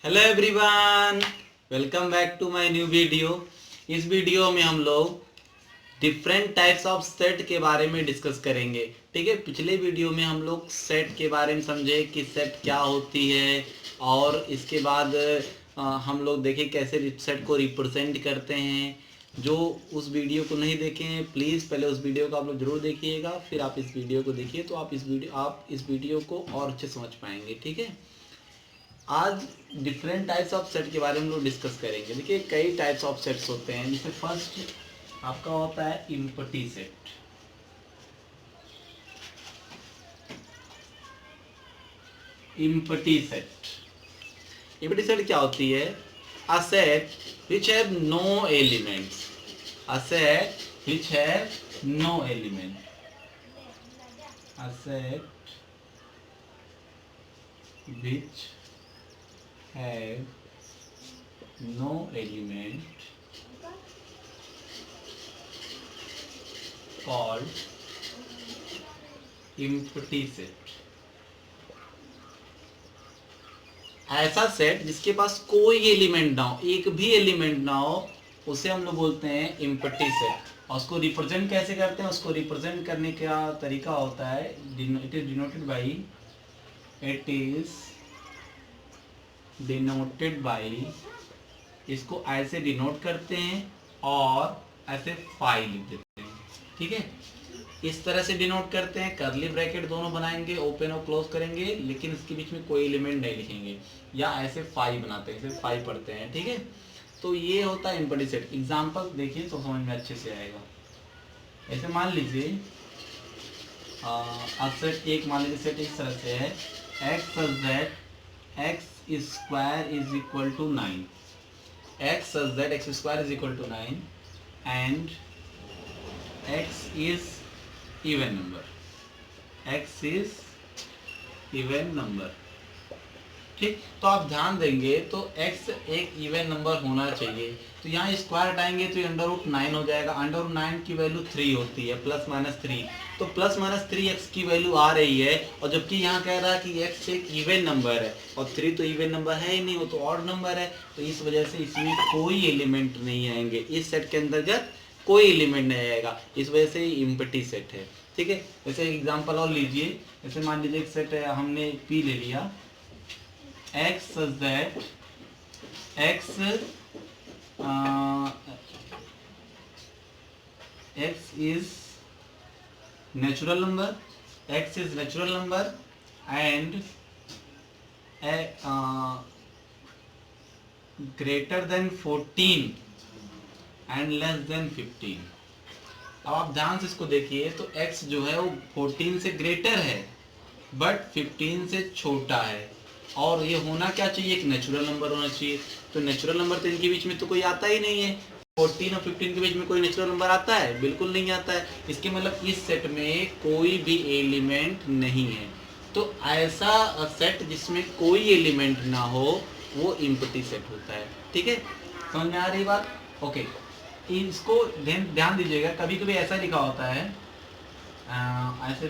Hello everyone, welcome back to my new video. इस वीडियो में हम लोग डिफरेंट टाइप्स ऑफ सेट के बारे में डिस्कस करेंगे। ठीक है, पिछले वीडियो में हम लोग सेट के बारे में समझे कि सेट क्या होती है, और इसके बाद हम लोग देखें कैसे सेट को रिप्रेजेंट करते हैं। जो उस वीडियो को नहीं देखे हैं, प्लीज़ पहले उस वीडियो को आप लोग जरूर देखिएगा, फिर आप इस वीडियो को देखिए तो आप इस वीडियो को और अच्छे समझ पाएंगे। ठीक है, आज डिफरेंट टाइप्स ऑफ सेट के बारे में हम लोग डिस्कस करेंगे। देखिए, कई टाइप्स ऑफ सेट्स होते हैं। जैसे फर्स्ट आपका होता है empty set. Empty set empty set क्या होती है? A set which have no elements. A set which have no element. A set which have no element called empty set। ऐसा सेट जिसके पास कोई एलिमेंट ना हो, एक भी एलिमेंट ना हो, उसे हम लोग बोलते हैं empty सेट। और उसको रिप्रेजेंट कैसे करते हैं? उसको रिप्रेजेंट करने का तरीका होता है, इट इज डिनोटेड बाई, इसको ऐसे डिनोट करते हैं और ऐसे फाइल लिख देते हैं। ठीक है, इस तरह से डिनोट करते हैं, करली ब्रैकेट दोनों बनाएंगे, ओपन और क्लोज करेंगे, लेकिन इसके बीच में कोई एलिमेंट नहीं लिखेंगे, या ऐसे फाइव बनाते हैं, ऐसे फाइव पढ़ते हैं। ठीक है, तो ये होता है इम्पटी सेट। एग्जांपल देखिए तो समझ में अच्छे से आएगा। ऐसे मान लीजिए अब सेट एक, मान लीजिए सेट इस तरह से है, x such that x square is equal to 9। x such that x square is equal to 9 and x is even number। x is even number। ठीक, तो आप ध्यान देंगे तो x एक इवन नंबर होना चाहिए। तो यहाँ स्क्वायर हटाएंगे तो अंडर रूट 9 हो जाएगा। अंडर रूट 9 की वैल्यू 3 होती है, प्लस माइनस 3। तो प्लस माइनस 3x की वैल्यू आ रही है, और जबकि यहाँ कह रहा है कि x एक इवन नंबर है, और 3 तो इवन नंबर है ही नहीं, वो तो ऑड नंबर है। तो इस वजह से इसमें कोई एलिमेंट नहीं आएंगे, इस सेट के अंतर्गत कोई एलिमेंट नहीं आएगा। इस वजह से इम्पटी सेट है। ठीक है, जैसे एग्जाम्पल और लीजिए। जैसे मान लीजिए एक सेट है, हमने P ले लिया, x such that x x is natural number, x is natural number and greater than 14 and less than 15। अब आप ध्यान से इसको देखिए तो x जो है वो 14 से ग्रेटर है बट 15 से छोटा है, और ये होना क्या चाहिए? एक नेचुरल नंबर होना चाहिए। तो नेचुरल नंबर तो इनके बीच में तो कोई आता ही नहीं है। 14 और 15 के बीच में कोई नेचुरल नंबर आता है? बिल्कुल नहीं आता है। इसके मतलब इस सेट में कोई भी एलिमेंट नहीं है। तो ऐसा सेट जिसमें कोई एलिमेंट ना हो वो इम्पटी सेट होता है। ठीक है, समझ में आ रही बात? ओके, इसको ध्यान दीजिएगा। कभी कभी ऐसा लिखा होता है ऐसे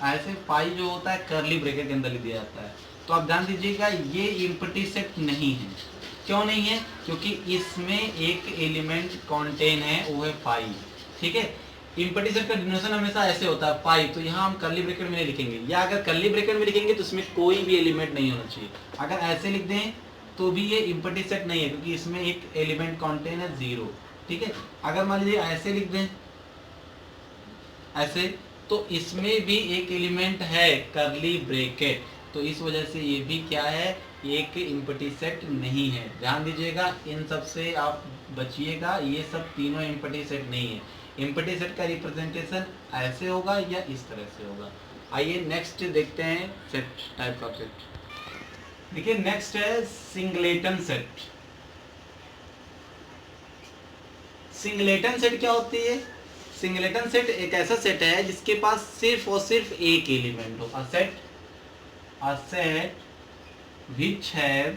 ऐसे फाइव जो होता है करली ब्रैकेट के अंदर लिख दिया जाता है। तो आप ध्यान दीजिएगा, ये इम्पटी सेट नहीं है। क्यों नहीं है? क्योंकि इसमें एक एलिमेंट कंटेन है, वो है 5। ठीक है, इम्पटी सेट का डिनोशन हमेशा ऐसे होता है 5। तो यहाँ हम करली ब्रैकेट में नहीं लिखेंगे, या अगर करली ब्रैकेट में लिखेंगे तो इसमें कोई भी एलिमेंट नहीं होना चाहिए। अगर ऐसे लिख दें तो भी ये इम्पटी सेट नहीं है, क्योंकि इसमें एक एलिमेंट कंटेन है 0। ठीक है, अगर मान लीजिए ऐसे लिख दें ऐसे, तो इसमें भी एक एलिमेंट है करली ब्रैकेट। तो इस वजह से ये भी क्या है? एक इम्पटी सेट नहीं है। ध्यान दीजिएगा, इन सब से आप बचिएगा, ये सब तीनों इम्पटी सेट नहीं है। इम्पटी सेट का रिप्रेजेंटेशन ऐसे होगा या इस तरह से होगा। आइए नेक्स्ट देखते हैं सेट, टाइप ऑफ सेट। देखिए नेक्स्ट है सिंगलेटन सेट। सिंगलेटन सेट क्या होती है? सिंगलेटन सेट एक ऐसा सेट है जिसके पास सिर्फ और सिर्फ एक एलिमेंट हो। A set which have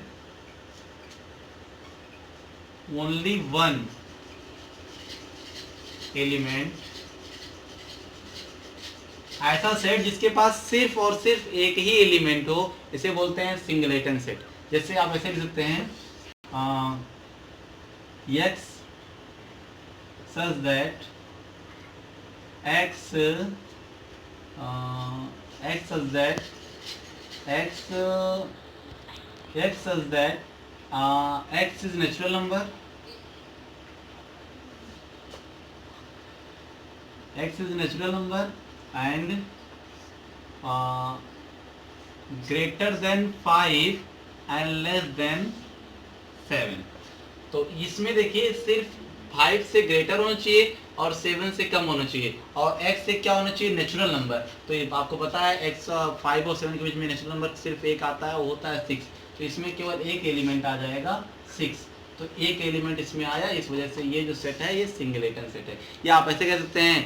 only one element। ऐसा सेट जिसके पास सिर्फ और सिर्फ एक ही एलिमेंट हो, इसे बोलते हैं सिंगलेटन सेट। जैसे आप ऐसे लिख सकते हैं x such that x x such that x x such that x is natural number, x is natural number and greater than 5 and less than 7। तो इसमें देखिए सिर्फ 5 से ग्रेटर होना चाहिए और 7 से कम होना चाहिए, और x से क्या होना चाहिए, नेचुरल नंबर। तो ये आपको पता है x 5 और 7 के बीच में नेचुरल नंबर सिर्फ एक आता है, वो होता है 6। तो इसमें केवल एक एलिमेंट आ जाएगा 6, तो एक एलिमेंट इसमें आया, इस वजह से ये जो सेट है ये सिंगलेटन सेट है। या आप ऐसे कह सकते हैं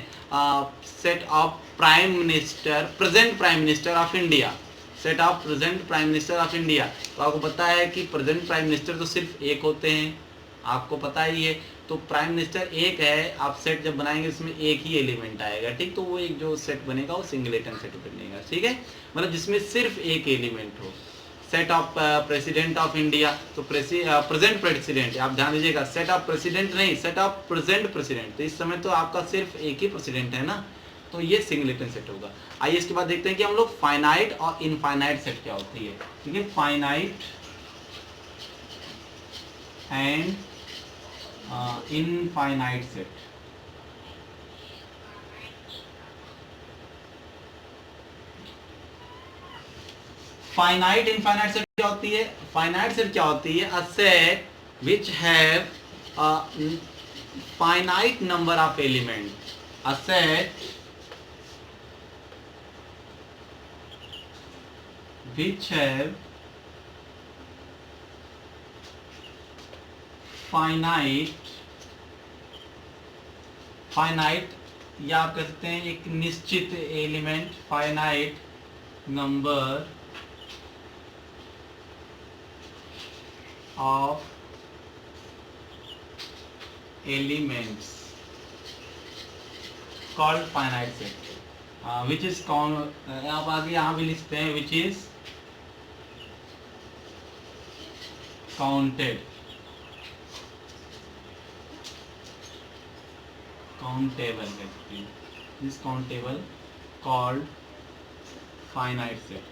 set of prime minister, present prime minister of India, set of present prime minister of India. तो आपको पता है कि प्रेजेंट प्राइम मिनिस्टर तो सिर्फ एक होते हैं, आपको पता ही है। तो प्राइम मिनिस्टर एक है, आप सेट जब बनाएंगे इसमें एक ही एलिमेंट आएगा, ठीक। तो वो एक जो सेट बनेगा वो सिंगलेटन सेट बनेगा, ठीक है, मतलब जिसमें सिर्फ एक एलिमेंट हो। Set of president of India, तो प्रेजेंट प्रेसिडेंट, आप ध्यान दीजिएगा, सेट ऑफ प्रेसिडेंट नहीं, सेट ऑफ प्रेजेंट प्रेसिडेंट। तो इस समय तो आपका सिर्फ एक ही प्रेसिडेंट है ना, तो ये सिंगलेटन सेट होगा। आइए इसके बाद देखते हैं कि हम लोग फाइनाइट और इनफाइनाइट सेट क्या होती है, ठीक है। Finite and infinite set. Finite infinite set क्या होती है? फाइनाइट सेट क्या होती है? A set which have finite number of element, a set which have finite या आप कह सकते हैं एक निश्चित element, finite number of elements called finite set, which is आप आगे यहाँ भी लिखते हैं विच इज counted, countable कहते हैं, this countable called finite set।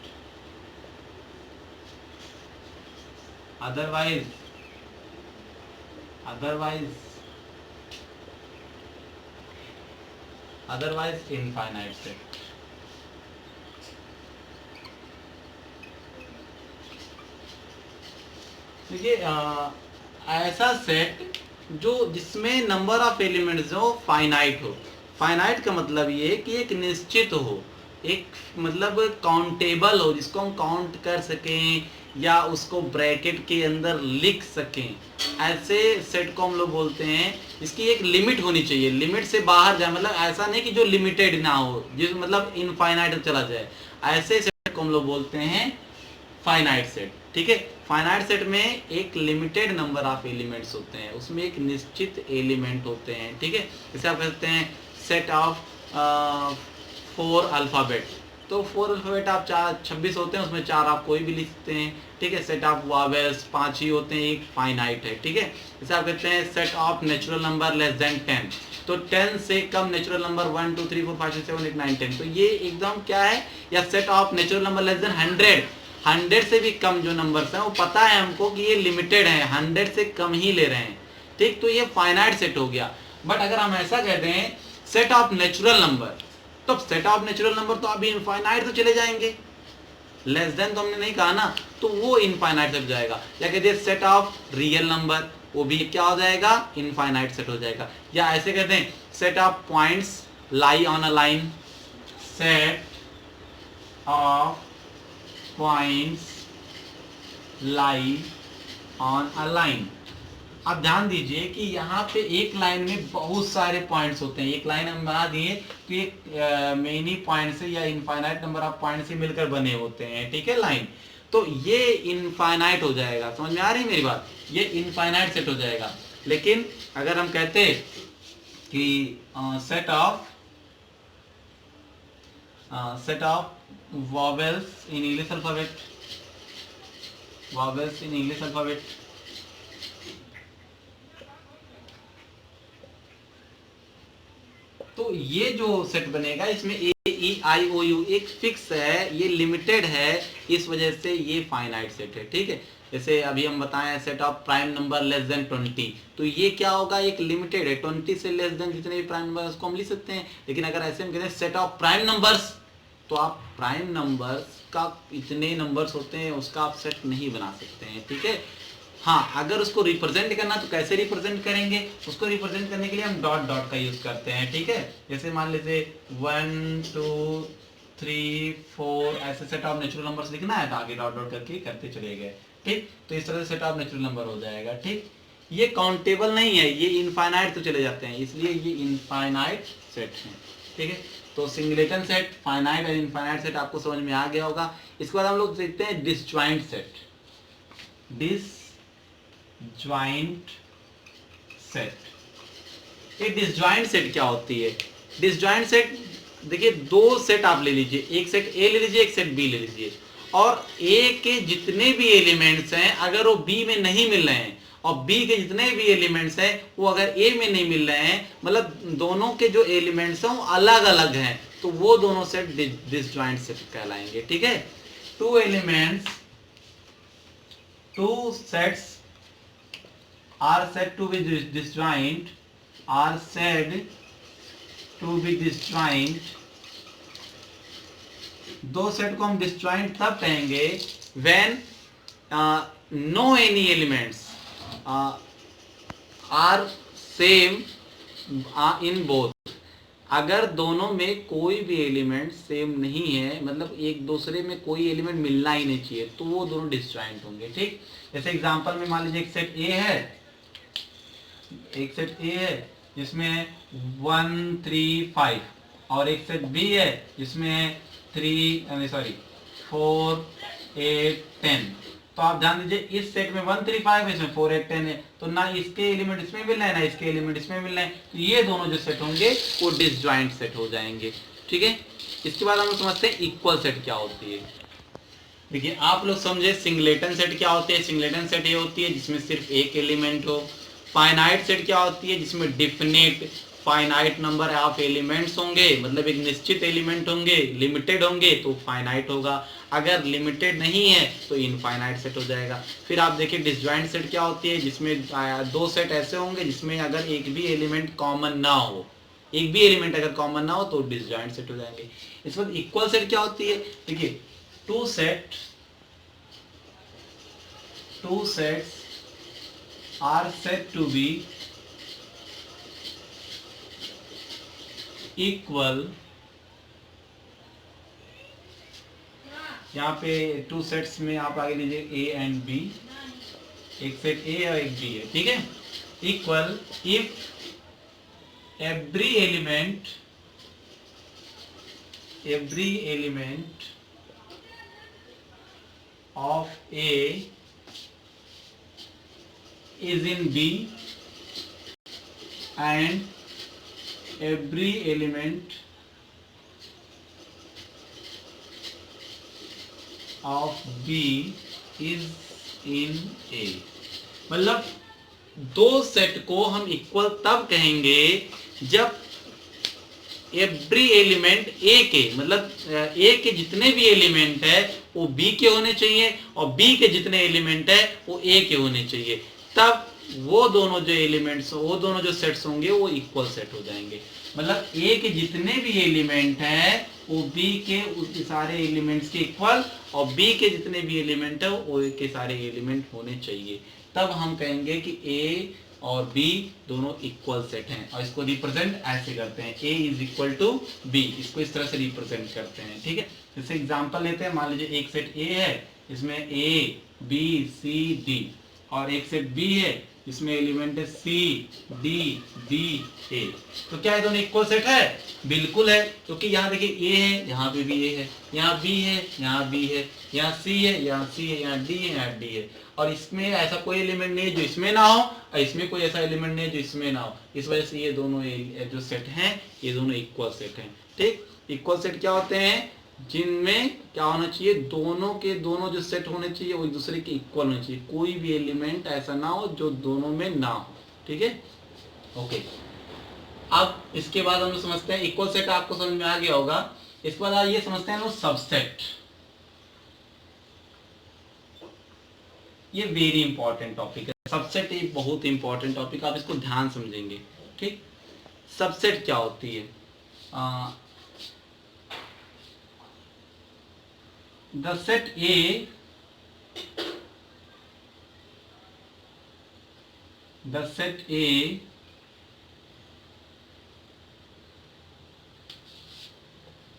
otherwise infinite set। देखिए ऐसा सेट जो जिसमें नंबर ऑफ एलिमेंट्स जो फाइनाइट हो। फाइनाइट का मतलब ये कि एक निश्चित हो, एक मतलब काउंटेबल हो, जिसको हम काउंट कर सकें या उसको ब्रैकेट के अंदर लिख सकें, ऐसे सेट को हम लोग बोलते हैं। इसकी एक लिमिट होनी चाहिए, लिमिट से बाहर जाए, मतलब ऐसा नहीं कि जो लिमिटेड ना हो, जिस मतलब इनफाइनाइट चला जाए, ऐसे सेट को हम लोग बोलते हैं फाइनाइट सेट, ठीक है। फाइनाइट सेट में एक लिमिटेड नंबर ऑफ एलिमेंट्स होते हैं, उसमें एक निश्चित एलिमेंट होते हैं, ठीक है। जैसे आप कहते हैं सेट ऑफ 4 अल्फ़ाबेट, तो 4 अल्फ़ाबेट आप 26 होते हैं, उसमें 4 आप कोई भी लिख सकते हैं, ठीक है। सेट ऑफ वॉवेल्स 5 ही होते हैं, एक फाइनाइट है, ठीक है। जैसे आप कहते हैं set of natural number less than 10, तो 10 से कम नेचुरल नंबर 1 2 3 4 5 6 7 8 9 10, तो ये एकदम क्या है। या set of natural number less than 100, 100 से भी कम जो नंबर्स हैं वो पता है हमको कि ये लिमिटेड है, 100 से कम ही ले रहे हैं, ठीक। तो ये फाइनाइट सेट हो गया। बट अगर हम ऐसा कहते हैं सेट ऑफ नेचुरल नंबर, तो सेट ऑफ नेचुरल नंबर तो अभी इनफाइनाइट तो चले जाएंगे, लेस देन तो हमने नहीं कहा ना, तो वो इनफाइनाइट सेट हो जाएगा। या कहते हैं सेट ऑफ रियल नंबर, वो भी क्या हो जाएगा, इनफाइनाइट सेट हो जाएगा। या ऐसे कहते हैं set of points lie on a line, set of points lie on a line. आप ध्यान दीजिए कि यहाँ पे एक लाइन में बहुत सारे पॉइंट्स होते हैं, एक लाइन हम बना दिए तो ये मेनी पॉइंट से या इनफाइनाइट नंबर ऑफ पॉइंट से मिलकर बने होते हैं, ठीक है, लाइन। तो ये इनफाइनाइट हो जाएगा, समझ में आ रही है मेरी बात, ये इनफाइनाइट सेट हो जाएगा। लेकिन अगर हम कहते कि set of vowels in English alphabet, vowels in English alphabet. तो ये जो सेट बनेगा इसमें ए ई आई ओ यू एक फिक्स है, ये लिमिटेड है, इस वजह से ये फाइनाइट सेट है। ठीक है, जैसे अभी हम बताएं set of prime number less than 20, तो ये क्या होगा, एक लिमिटेड है, 20 से लेस देन जितने भी प्राइम नंबर उसको हम लिख सकते हैं। लेकिन अगर ऐसे हम कहते हैं सेट ऑफ प्राइम नंबर्स, तो आप प्राइम नंबर्स का इतने नंबर्स होते हैं उसका आप सेट नहीं बना सकते हैं। ठीक है, हाँ, अगर उसको रिप्रेजेंट करना तो कैसे रिप्रेजेंट करेंगे, उसको रिप्रेजेंट करने के लिए हम डॉट डॉट का यूज करते हैं। ठीक है, जैसे मान लीजिए 1 2 3 4 ऐसे सेट ऑफ नेचुरल नंबर्स लिखना है तो आगे डॉट डॉट करके करते चले गए। ठीक, तो इस तरह से सेट ऑफ नेचुरल नंबर हो जाएगा। ठीक, ये काउंटेबल नहीं है, ये इनफाइनाइट तो चले जाते हैं, इसलिए ये इनफाइनाइट सेट है। ठीक है, तो सिंगलेटन सेट, फाइनाइट और इनफाइनाइट सेट आपको समझ में आ गया होगा। इसके बाद हम लोग देखते हैं डिसजॉइंट सेट। डिसजॉइंट सेट, ये डिसजॉइंट सेट क्या होती है? डिसजॉइंट सेट देखिए, दो सेट आप ले लीजिए, एक सेट ए ले लीजिए, एक सेट बी ले लीजिए, और ए के जितने भी एलिमेंट्स हैं अगर वो बी में नहीं मिल रहे हैं, और बी के जितने भी एलिमेंट्स हैं वो अगर ए में नहीं मिल रहे हैं, मतलब दोनों के जो एलिमेंट्स हैं वो अलग अलग हैं, तो वो दोनों सेट डिसजॉइंट सेट कहलाएंगे। ठीक है, two elements, two sets are said to be disjoint, are said to be disjoint। दो सेट को हम डिसजॉइंट तब कहेंगे when no any elements are same in both। अगर दोनों में कोई भी एलिमेंट सेम नहीं है, मतलब एक दूसरे में कोई एलिमेंट मिलना ही नहीं चाहिए, तो वो दोनों डिसजॉइंट होंगे। ठीक, जैसे एग्जांपल में मान लीजिए एक सेट ए है, एक सेट ए है जिसमें 1 3 5, और एक सेट बी है जिसमें 4 8 10। तो आप ध्यान दीजिए, इस सेट में 1 3 5 है, इसमें 4 8 10 है, तो ना इसके एलिमेंट इसमें मिल रहे हैं ना इसके एलिमेंट इसमें मिल रहे हैं, तो ये दोनों जो सेट होंगे वो डिसजॉइंट सेट हो जाएंगे। ठीक है, इसके बाद हम समझते हैं इक्वल सेट क्या होती है। देखिए, आप लोग समझे सिंगलेटन सेट क्या होती है। सिंगलेटन सेट ये होती है जिसमें सिर्फ एक एलिमेंट हो। फाइनाइट सेट क्या होती है, जिसमें definite finite number of elements होंगे, मतलब एक निश्चित एलिमेंट होंगे, लिमिटेड होंगे तो फाइनाइट होगा, अगर लिमिटेड नहीं है तो इनफाइनाइट सेट हो जाएगा। फिर आप देखिए डिसजॉइंट सेट क्या होती है, जिसमें दो सेट ऐसे होंगे जिसमें अगर एक भी एलिमेंट कॉमन ना हो, एक भी एलिमेंट अगर कॉमन ना हो तो डिसजॉइंट सेट हो जाएंगे। इस वक्त इक्वल सेट क्या होती है, देखिए two sets are said to be equal। यहाँ पे टू सेट्स में आप आगे लीजिए ए एंड बी, एक सेट ए और एक बी है। ठीक है, equal if every element of A is in B and every element of B is in A। मतलब दो सेट को हम इक्वल तब कहेंगे जब एवरी एलिमेंट ए के, मतलब ए के जितने भी एलिमेंट है वो बी के होने चाहिए, और बी के जितने एलिमेंट है वो ए के होने चाहिए, तब वो दोनों जो एलिमेंट्स, वो दोनों जो सेट्स होंगे वो इक्वल सेट हो जाएंगे। मतलब ए के जितने भी एलिमेंट हैं वो बी के उसके सारे एलिमेंट्स के इक्वल, और बी के जितने भी एलिमेंट है वो ए के सारे एलिमेंट होने चाहिए, तब हम कहेंगे कि ए और बी दोनों इक्वल सेट हैं। और इसको रिप्रेजेंट ऐसे करते हैं, ए इज इक्वल टू बी, इसको इस तरह से रिप्रेजेंट करते हैं। ठीक है, जैसे एग्जांपल लेते हैं, मान लीजिए एक सेट ए है इसमें ए बी सी डी, और एक सेट बी है इसमें एलिमेंट है सी डी डी ए, तो क्या है दोनों इक्वल सेट है? बिल्कुल है, क्योंकि यहाँ देखिए ए है, यहाँ पे भी ए है, यहाँ बी है, यहाँ बी है, यहाँ सी है, यहाँ सी है, यहाँ डी है, यहाँ डी है, और इसमें ऐसा कोई एलिमेंट नहीं है जो इसमें ना हो, और इसमें कोई ऐसा एलिमेंट नहीं है जो इसमें ना हो। इस वजह से ये दोनों जो सेट हैं ये दोनों इक्वल सेट हैं। ठीक, इक्वल सेट क्या होते हैं? जिनमें क्या होना चाहिए, दोनों के दोनों जो सेट होने चाहिए वो एक दूसरे के इक्वल होने चाहिए, कोई भी एलिमेंट ऐसा ना हो जो दोनों में ना हो। ठीक है, ओके। अब इसके बाद हम लोग समझते हैं, इक्वल सेट आपको समझ में आ गया होगा। इसके बाद ये समझते हैं हम लोग सबसेट। ये वेरी इंपॉर्टेंट टॉपिक है, सबसेट एक बहुत इंपॉर्टेंट टॉपिक, आप इसको ध्यान समझेंगे। ठीक, सबसेट क्या होती है? The set A, the set A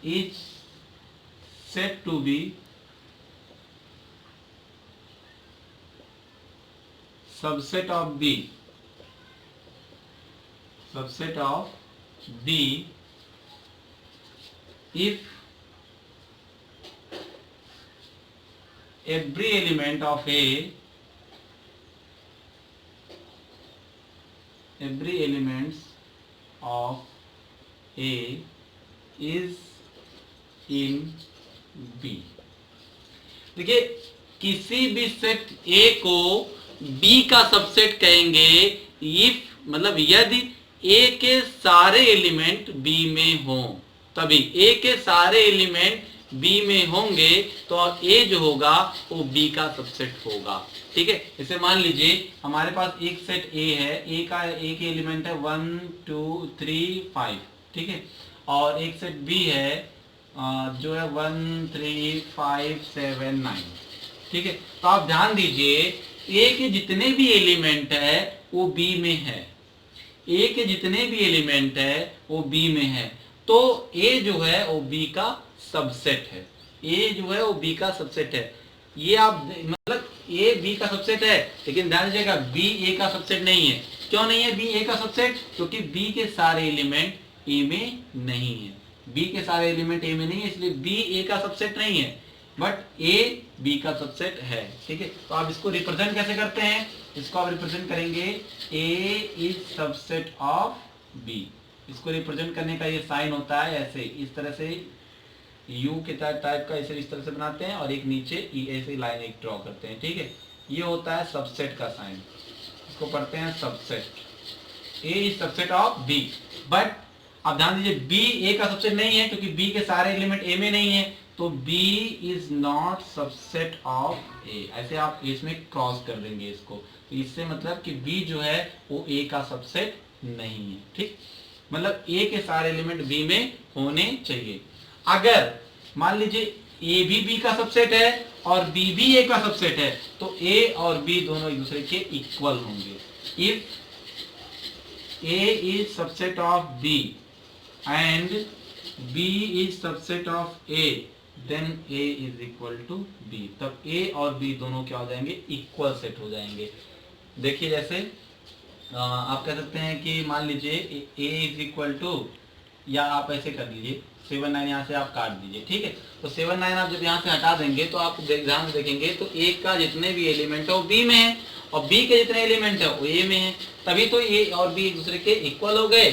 is said to be subset of B, subset of B if every element of A, every elements of A is in B। देखिए, किसी भी सेट A को B का subset कहेंगे if, मतलब यदि A के सारे एलिमेंट B में हों, तभी A के सारे एलिमेंट B में होंगे तो A जो होगा वो B का सबसेट होगा। ठीक है, इसे मान लीजिए हमारे पास एक सेट A है, A का एक एलिमेंट है 1 2 3 5, ठीक है, और एक सेट B है जो है 1 3 5 7 9। ठीक है, तो आप ध्यान दीजिए A के जितने भी एलिमेंट है वो B में है, A के जितने भी एलिमेंट है वो B में है, तो A जो है वो B का सबसेट है। A जो है वो B का सबसेट है। ये आप मतलब A B का सबसेट है, लेकिन ध्यान दीजिएगा B A का सबसेट नहीं है। क्यों नहीं है B A का सबसेट? क्योंकि B के सारे एलिमेंट A में नहीं है। B के सारे एलिमेंट A में नहीं है, इसलिए B A का सबसेट नहीं है, बट A B का सबसेट है। ठीक है, तो आप इसको रिप्रेजेंट कैसे करते हैं? इसको आप रिप्रेजेंट करेंगे A is subset of B। इसको रिप्रेजेंट करने का ये साइन होता है ऐसे, इस तरह से यू के टाइप का इसे इस तरह से बनाते हैं और एक नीचे ऐसे लाइन एक ड्रॉ करते हैं। ठीक है, ये होता है सबसेट का साइन, इसको पढ़ते हैं subset. A is subset of B, but अब ध्यान दीजिए बी ए का सबसेट नहीं है, क्योंकि बी के सारे एलिमेंट ए में नहीं है, तो B is not subset of A. ऐसे आप इसमें क्रॉस कर देंगे इसको, तो इससे मतलब कि बी जो है वो ए का सबसेट नहीं है। ठीक, मतलब ए के सारे एलिमेंट बी में होने चाहिए। अगर मान लीजिए ए भी बी का सबसेट है और बी भी ए का सबसेट है, तो ए और बी दोनों एक दूसरे के इक्वल होंगे। If A is subset of B and B is subset of A, then A is equal to B, तब ए और बी दोनों क्या हो जाएंगे? इक्वल सेट हो जाएंगे। देखिए जैसे आप कह सकते हैं कि मान लीजिए ए इज इक्वल टू, या आप ऐसे कर लीजिए 7 9 यहाँ से आप काट दीजिए। ठीक है, तो 7 9 आप जब यहाँ से हटा देंगे तो आप ध्यान से देखेंगे तो ए का जितने भी एलिमेंट है वो बी में है और बी के जितने एलिमेंट है वो ए में है, तभी तो ए और बी एक दूसरे के इक्वल हो गए।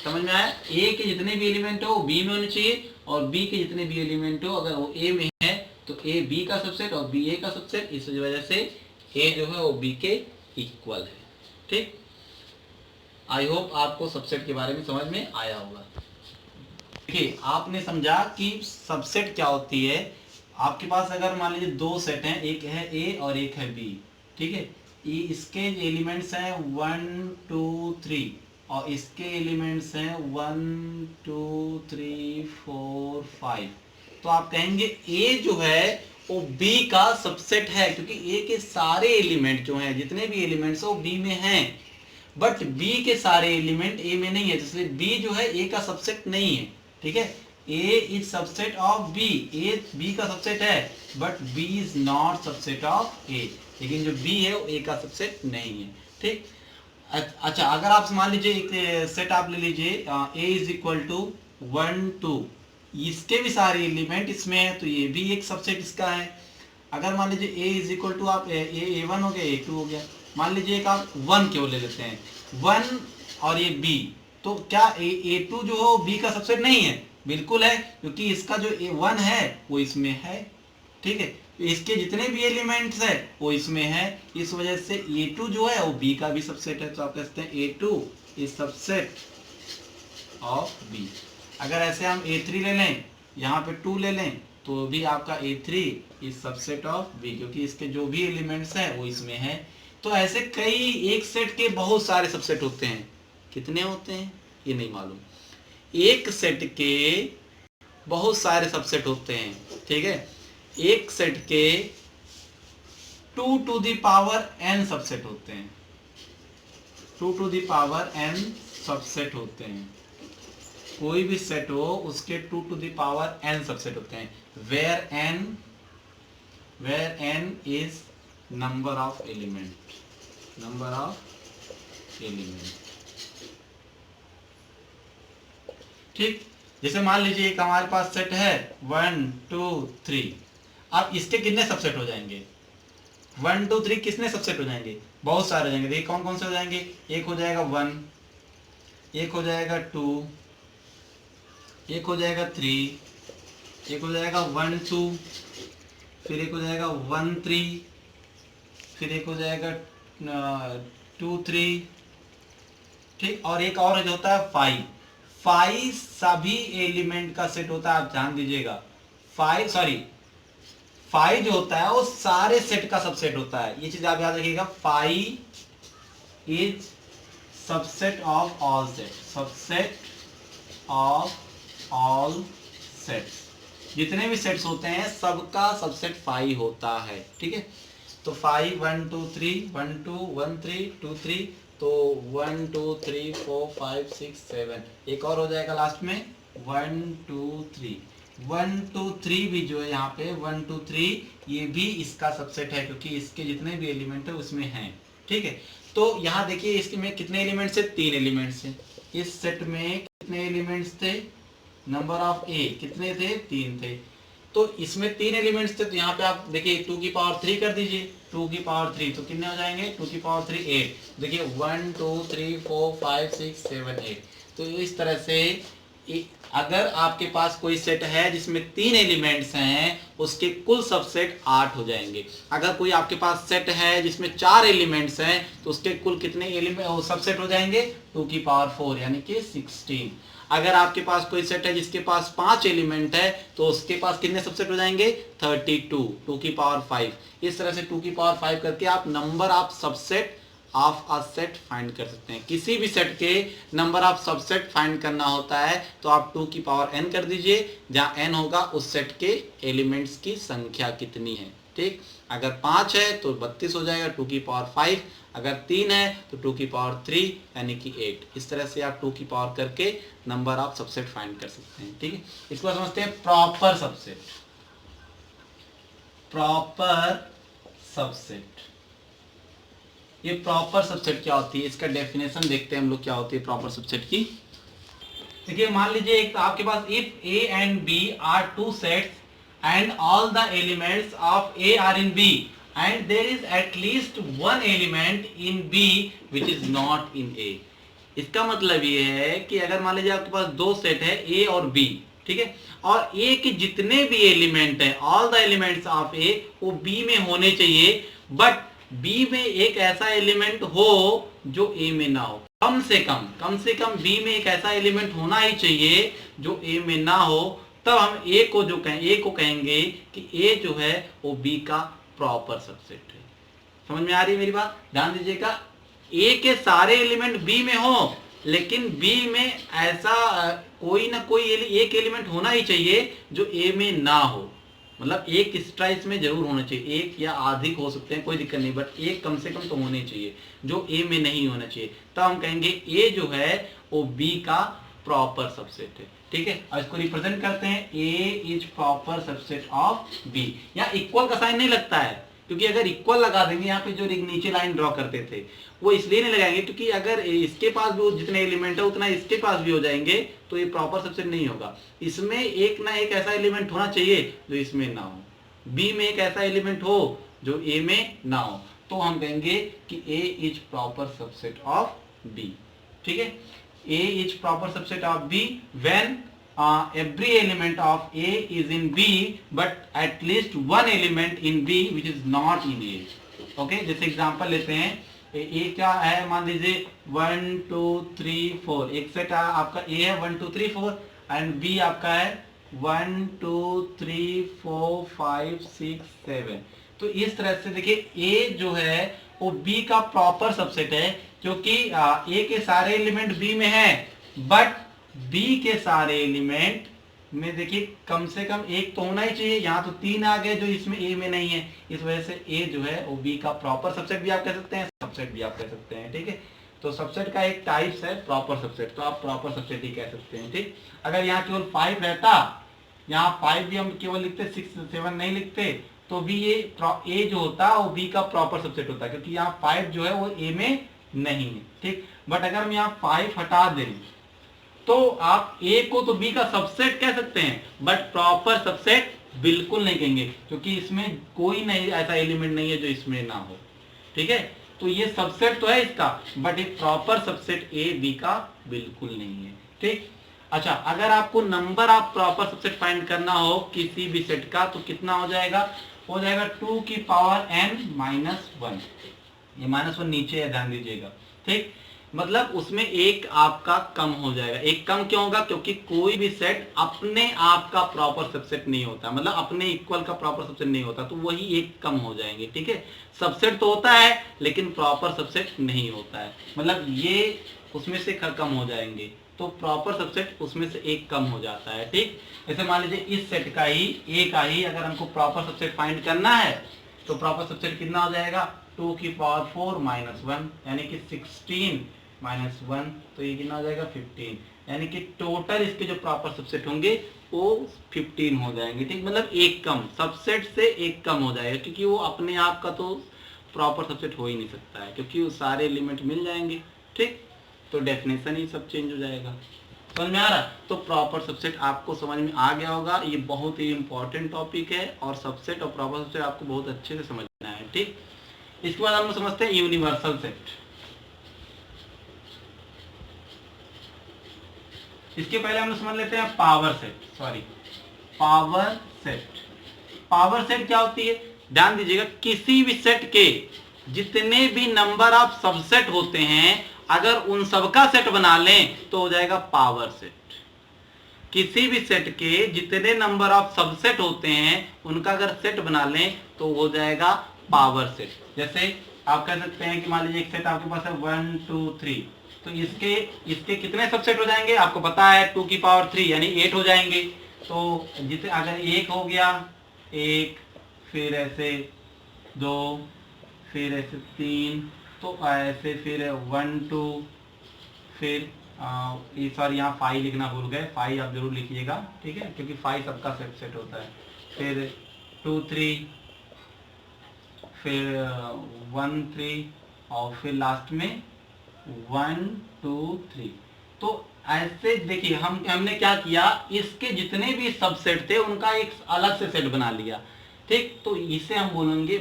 समझ में आया? ए के जितने भी एलिमेंट हो वो बी में होने चाहिए और बी के जितने भी एलिमेंट हो अगर वो ए में है तो ए बी का सबसेट और बी ए का सबसेट, इस वजह से ए जो है वो बी के इक्वल है। ठीक, आई होप आपको सबसेट के बारे में समझ में आया होगा। देखिए आपने समझा कि सबसेट क्या होती है। आपके पास अगर मान लीजिए दो सेट हैं, एक है ए और एक है बी, ठीक है, इसके एलिमेंट्स हैं 1 2 3 और इसके एलिमेंट्स हैं 1 2 3 4 5, तो आप कहेंगे ए जो है वो बी का सबसेट है, क्योंकि ए के सारे एलिमेंट जो हैं, जितने भी एलिमेंट्स हैं वो बी में हैं, बट बी के सारे एलिमेंट ए में नहीं है, इसलिए बी जो है ए का सबसेट नहीं है। ठीक है, A is subset of B, A B का सबसेट है but B is not subset of A, लेकिन जो बी है वो ए का सबसेट नहीं है। ठीक, अच्छा अगर आप मान लीजिए एक सेट आप ले लीजिए ए इज इक्वल टू 1 2, इसके भी सारे एलिमेंट इसमें है तो ये भी एक सबसेट इसका है। अगर मान लीजिए ए इज इक्वल टू आप ए वन हो गया ए टू हो गया, मान लीजिए एक आप 1 केवल ले लेते हैं 1 और ये बी, तो क्या ए टू जो हो बी का सबसेट नहीं है? बिल्कुल है, क्योंकि इसका जो A1 है वो इसमें है, ठीक है, तो इसके जितने भी एलिमेंट्स है वो इसमें है, इस वजह से A2 जो है वो B का भी सबसेट है, तो आप कहते हैं A2 is subset of B। अगर ऐसे हम A3 ले लें, यहाँ पे 2 ले लें, तो भी आपका A3 is subset of B, क्योंकि इसके जो भी एलिमेंट्स हैं वो इसमें है। तो ऐसे कई एक सेट के बहुत सारे सबसेट होते हैं, कितने होते हैं ये नहीं मालूम, एक सेट के बहुत सारे सबसेट होते हैं, ठीक है, एक सेट के 2 to the power n subset होते हैं, 2 to the power n subset होते हैं, कोई भी सेट हो उसके 2 to the power n subset होते हैं, where n is number of element, number of element, ठीक। जैसे मान लीजिए एक हमारे पास सेट है 1 2 3, अब इसके कितने सबसेट हो जाएंगे, 1 2 3 कितने सबसेट हो जाएंगे, बहुत सारे हो जाएंगे। देखिए कौन कौन से हो जाएंगे, एक हो जाएगा 1, एक हो जाएगा 2, एक हो जाएगा 3, एक हो जाएगा 1 2, फिर एक हो जाएगा 1 3, फिर एक हो जाएगा 2 3, ठीक, और एक और जो होता है 5 सभी एलिमेंट का सेट होता है, आप ध्यान दीजिएगा, 5 जो होता है वो सारे सेट का सबसेट होता है, ये चीज आप याद रखिएगा, 5 is subset of all set, subset of all sets, जितने भी सेट्स होते हैं सबका सबसेट 5 होता है, ठीक है। तो 5 1 2 3 1 2 1 3 2 3, तो 1 2 3 4 5 6 7, एक और हो जाएगा लास्ट में 1 2 3, 1 2 3 भी जो है यहाँ पे 1 2 3 ये भी इसका सबसेट है, क्योंकि इसके जितने भी एलिमेंट है उसमें हैं, ठीक है। तो यहाँ देखिए इसमें कितने एलिमेंट्स है, 3 एलिमेंट्स है, इस सेट में कितने एलिमेंट्स थे, नंबर ऑफ ए कितने थे, 3 थे, तो इसमें 3 एलिमेंट्स थे, तो यहाँ पे आप देखिए 2 की पावर 3 कर दीजिए, 2 की पावर 3 तो कितने हो जाएंगे, 2 की पावर 3 8, देखिए 1 2 3 4 5 6 7 8, तो इस तरह से अगर आपके पास कोई सेट है जिसमें 3 एलिमेंट्स हैं उसके कुल सबसेट 8 हो जाएंगे। अगर कोई आपके पास सेट है जिसमें 4 एलिमेंट्स हैं तो उसके कुल कितने एलिमेंट सबसेट हो जाएंगे, 2 की पावर 4 यानी कि 16। अगर आपके पास कोई सेट है जिसके पास 5 एलिमेंट है तो उसके पास कितने सबसेट हो जाएंगे, 32, 2 की पावर 5। इस तरह से 2 की पावर 5 करके आप number of subset of a set find कर सकते हैं। किसी भी सेट के नंबर ऑफ सबसेट फाइंड करना होता है तो आप 2 की पावर n कर दीजिए, जहां n होगा उस सेट के एलिमेंट्स की संख्या कितनी है, ठीक। अगर 5 है तो 32 हो जाएगा 2 की पावर 5, अगर 3 है तो 2 की पावर 3 यानी कि 8। इस तरह से आप 2 की पावर करके नंबर ऑफ सबसेट फाइंड कर सकते हैं, ठीक है। इसको समझते हैं प्रॉपर सबसेट। प्रॉपर सबसेट, ये प्रॉपर सबसेट क्या होती है, इसका डेफिनेशन देखते हैं हम लोग क्या होती है प्रॉपर सबसेट की। देखिए मान लीजिए एक आपके पास if A and B are two sets and all the elements of A are in B and there is at least one element in B which is not in A। इसका मतलब ये है कि अगर मान लीजिए आपके पास दो सेट है A और B, ठीक है, और A के जितने भी एलिमेंट हैं all the elements of A वो B में होने चाहिए, बट B में एक ऐसा एलिमेंट हो जो A में ना हो। कम से कम B में एक ऐसा एलिमेंट होना ही चाहिए जो A में ना हो, तब हम A को कहेंगे कि A जो है वो B का प्रॉपर सबसेट है। समझ में आ रही है मेरी बात, ध्यान दीजिएगा। A के सारे एलिमेंट B में हो लेकिन B में ऐसा कोई ना कोई एक एलिमेंट होना ही चाहिए जो A में ना हो, मतलब एक एक्स्ट्रा इसमें जरूर होना चाहिए, एक या अधिक हो सकते हैं कोई दिक्कत नहीं, बट एक कम से कम तो होने चाहिए जो A में नहीं होना चाहिए। तो हम कहेंगे A जो है वो B का प्रॉपर सबसेट है, ठीक है। और इसको रिप्रेजेंट करते हैं A is proper subset of B। यहाँ इक्वल का साइन नहीं लगता है, क्योंकि अगर इक्वल लगा देंगे यहाँ पे जो नीचे लाइन ड्रॉ करते थे वो इसलिए नहीं लगाएंगे क्योंकि अगर इसके पास भी जितने एलिमेंट है उतना इसके पास भी हो जाएंगे तो ये प्रॉपर सबसेट नहीं होगा। इसमें एक ना एक ऐसा एलिमेंट होना चाहिए जो इसमें ना हो, बी में एक ऐसा एलिमेंट हो जो ए में ना हो, तो हम कहेंगे कि A is proper subset of B, ठीक है। A is proper subset of B when every element of A is in B but at least one element in B which is not in A. Okay जैसे example लेते हैं, ए क्या है, मान लीजिए 1 2 3 4, एक सेट आपका ए है 1 2 3 4 एंड बी आपका है 1 2 3 4 5 6 7। तो इस तरह से देखिए ए जो है वो बी का प्रॉपर सबसेट है, क्योंकि ए के सारे एलिमेंट बी में है बट बी के सारे एलिमेंट में देखिए कम से कम एक तो होना ही चाहिए। यहाँ तो 3 आ गए जो इसमें ए में नहीं है, इस वजह से ए जो है वो बी का प्रॉपर सबसेट भी आप कह सकते हैं, सबसेट भी आप कह सकते हैं। ठीक है, तो सबसेट का एक टाइप्स है प्रॉपर सबसेट, तो आप प्रॉपर सबसेट ही कह सकते हैं। ठीक, अगर यहाँ केवल 5 रहता, यहाँ 5 भी हम केवल लिखते 6 7 नहीं लिखते, तो भी ये ए जो होता वो बी का प्रॉपर सबसेट होता, क्योंकि यहाँ 5 जो है वो ए में नहीं है। ठीक, बट अगर हम यहाँ 5 हटा दें तो आप ए को तो बी का सबसेट कह सकते हैं बट प्रॉपर सबसेट बिल्कुल नहीं कहेंगे, क्योंकि इसमें कोई नहीं ऐसा एलिमेंट नहीं है जो इसमें ना हो। ठीक है, तो ये सबसेट तो है इसका बट एक प्रॉपर सबसेट ए बी का बिल्कुल नहीं है। ठीक, अच्छा अगर आपको number of proper subset find करना हो किसी भी सेट का तो कितना हो जाएगा, हो जाएगा 2 की पावर n माइनस 1। ये माइनस 1 नीचे है, ध्यान दीजिएगा। ठीक, मतलब उसमें एक आपका कम हो जाएगा। एक कम क्यों होगा, क्योंकि कोई भी सेट अपने आप का प्रॉपर सबसेट नहीं होता, मतलब अपने इक्वल का प्रॉपर सबसेट नहीं होता, तो वही एक कम हो जाएंगे। ठीक है, सबसेट तो होता है लेकिन प्रॉपर सबसेट नहीं होता है, मतलब ये उसमें से कम हो जाएंगे, तो प्रॉपर सबसेट उसमें से एक कम हो जाता है। ठीक, जैसे मान लीजिए इस सेट का ही ए का ही अगर हमको प्रॉपर सबसेट फाइंड करना है तो प्रॉपर सबसेट कितना हो जाएगा, 2 की पावर 4 माइनस 1 यानी कि 16 माइनस 1, तो ये कितना हो जाएगा 15, यानी कि टोटल इसके जो प्रॉपर सबसेट होंगे वो 15 हो जाएंगे। ठीक, मतलब एक कम, सबसेट से एक कम हो जाएगा, क्योंकि वो अपने आप का तो प्रॉपर सबसेट हो ही नहीं सकता है, क्योंकि वो सारे एलिमेंट मिल जाएंगे। ठीक, तो डेफिनेशन ही सब चेंज हो जाएगा। समझ में आ रहा, तो प्रॉपर सबसेट आपको समझ में आ गया होगा। ये बहुत ही इंपॉर्टेंट टॉपिक है और सबसेट और प्रॉपर सबसेट आपको बहुत अच्छे से समझना है। ठीक, इसके बाद हम लोग समझते हैं यूनिवर्सल सेट। इसके पहले हम लोग समझ लेते हैं power set. Power set, power set क्या होती है, ध्यान दीजिएगा, किसी भी सेट के जितने भी नंबर ऑफ सबसेट होते हैं अगर उन सबका सेट बना लें तो हो जाएगा पावर सेट। किसी भी सेट के जितने नंबर ऑफ सबसेट होते हैं उनका अगर सेट बना लें तो हो जाएगा पावर सेट। जैसे आप कह सकते हैं कि मान लीजिए एक सेट आपके पास है 1 2 3, तो इसके कितने सबसेट हो जाएंगे आपको पता है, 2 की पावर 3 यानी 8 हो जाएंगे। तो जितने अगर एक हो गया, एक, फिर ऐसे 2, फिर ऐसे 3, तो ऐसे फिर 1 2, फिर सॉरी यहाँ 5 लिखना भूल गए, 5 आप जरूर लिखिएगा। ठीक है, क्योंकि 5 सबका सेट होता है। फिर 2 3, फिर 1 3 और फिर लास्ट में 1 2 3। तो ऐसे देखिए हमने क्या किया, इसके जितने भी सबसेट थे उनका एक अलग से सेट बना लिया। ठीक, तो इसे हम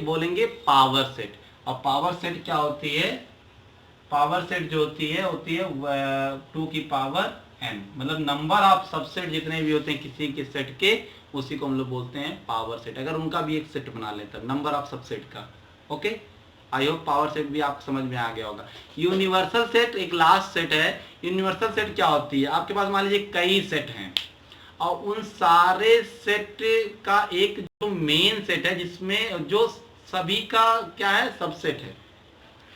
बोलेंगे पावर सेट। और पावर सेट क्या होती है, पावर सेट जो होती है 2 की पावर n, मतलब नंबर ऑफ सबसेट जितने भी होते हैं किसी के सेट के, उसी को हम लोग बोलते हैं पावर सेट, अगर उनका भी एक सेट बना लेता है नंबर ऑफ सबसेट का। Okay, I hope power set भी आपको समझ में आ गया होगा। यूनिवर्सल सेट एक लास्ट सेट है। यूनिवर्सल सेट क्या होती है, आपके पास मान लीजिए कई सेट हैं और उन सारे सेट का एक जो मेन सेट है जिसमें जो सभी का क्या है सबसेट है,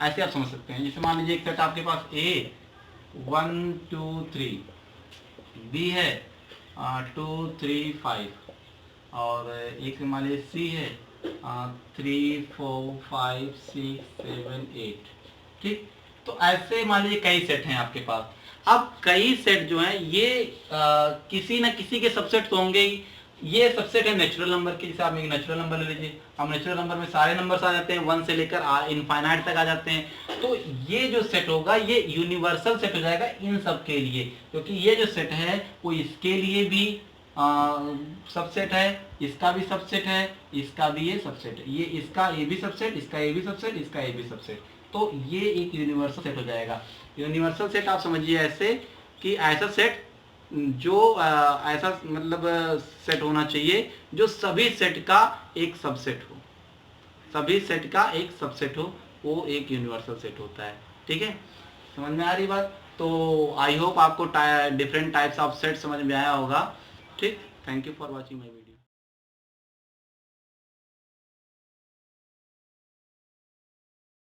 ऐसे आप समझ सकते हैं। जैसे मान लीजिए एक सेट आपके पास A 1 2 3, B है 2 3 5 और एक मान लीजिए C है 3 4 5 6 7 8। ठीक, तो ऐसे मान लीजिए कई सेट हैं आपके पास। अब कई सेट जो हैं ये किसी न किसी के सबसेट तो होंगे ही। ये सबसेट है नेचुरल नंबर के, जैसे आप एक नेचुरल नंबर ले लीजिए, हम नेचुरल नंबर में सारे नंबर्स आ जाते हैं 1 से लेकर इनफाइनाइट तक आ जाते हैं। तो ये जो सेट होगा ये यूनिवर्सल सेट हो जाएगा इन सब के लिए, क्योंकि ये जो सेट है वो इसके लिए भी सबसेट है, इसका भी सबसेट है, इसका भी ये सबसेट है, ये इसका ये भी सबसेट, इसका ये भी सबसेट, इसका ये भी सबसेट, तो ये एक यूनिवर्सल सेट हो जाएगा। यूनिवर्सल सेट आप समझिए ऐसे कि ऐसा सेट जो ऐसा मतलब सेट होना चाहिए जो सभी सेट का एक सबसेट हो, सभी सेट का एक सबसेट हो, वो एक यूनिवर्सल सेट होता है। ठीक है, समझ में आ रही बात? तो आई होप आपको डिफरेंट टाइप्स ऑफ सेट समझ में आया होगा। ठीक, thank you for watching my video.